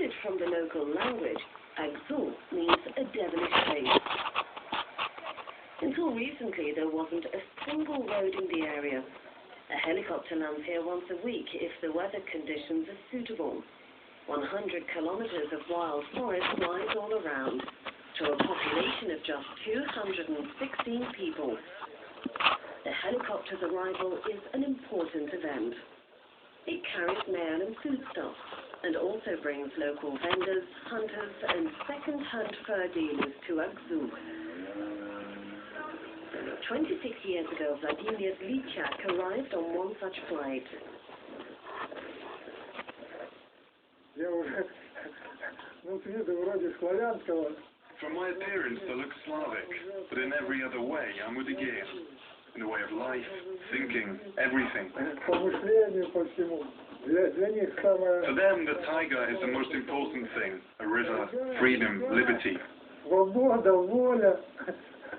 Translated from the local language, Agzul means a devilish place. Until recently, there wasn't a single road in the area. A helicopter lands here once a week if the weather conditions are suitable. 100 kilometers of wild forest lies all around, to a population of just 216 people. The helicopter's arrival is an important event. It carries mail and foodstuffs, and also brings local vendors, hunters, and second-hand fur dealers to Agzul. 26 years ago, Vladimir Lichak arrived on one such flight. From my appearance, I look Slavic, but in every other way, I'm Udigean. In the way of life, thinking, everything. For them, the taiga is the most important thing. A river, freedom, liberty.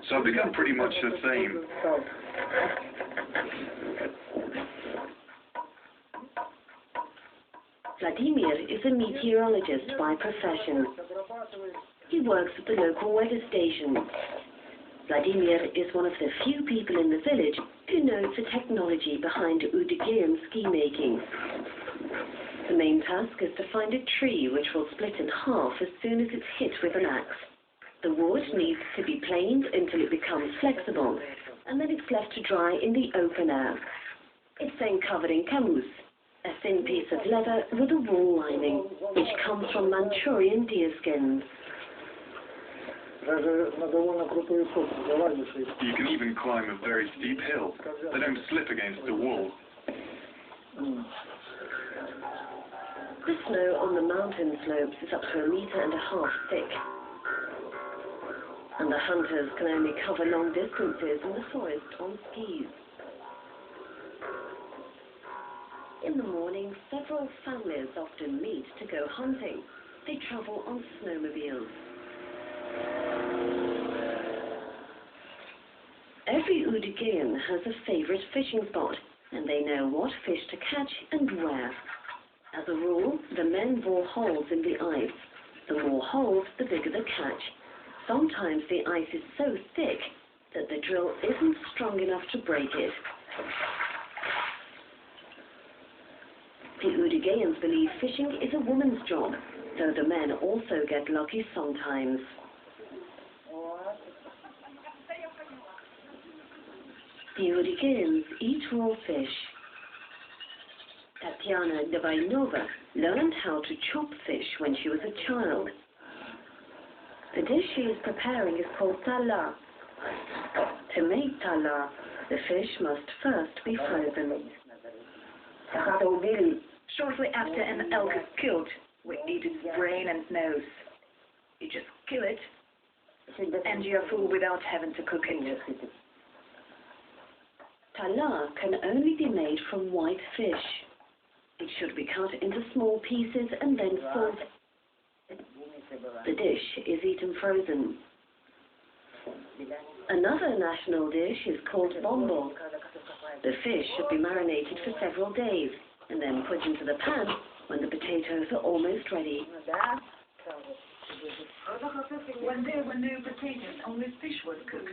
So I've become pretty much the same. Vladimir is a meteorologist by profession. He works at the local weather station. Vladimir is one of the few people in the village who knows the technology behind Udigean ski making. The main task is to find a tree which will split in half as soon as it's hit with an axe. The wood needs to be planed until it becomes flexible, and then it's left to dry in the open air. It's then covered in camouflage, a thin piece of leather with a wool lining, which comes from Manchurian deer skins. You can even climb a very steep hill. They don't slip against the wall. The snow on the mountain slopes is up to 1.5 meters thick, and the hunters can only cover long distances in the forest on skis. In the morning, several families often meet to go hunting. They travel on snowmobiles. Every Udigean has a favorite fishing spot, and they know what fish to catch and where. As a rule, the men bore holes in the ice. The more holes, the bigger the catch. Sometimes the ice is so thick that the drill isn't strong enough to break it. The Udigeans believe fishing is a woman's job, though the men also get lucky sometimes. The Udigeans eat raw fish. Tatiana Devainova learned how to chop fish when she was a child. The dish she is preparing is called tala. To make tala, the fish must first be frozen. Shortly after an elk is killed, we eat its brain and nose. You just kill it, and you're full without having to cook it. Tala can only be made from white fish. It should be cut into small pieces and then salted. The dish is eaten frozen. Another national dish is called bombo. The fish should be marinated for several days and then put into the pan when the potatoes are almost ready. When there were no potatoes, only fish was cooked.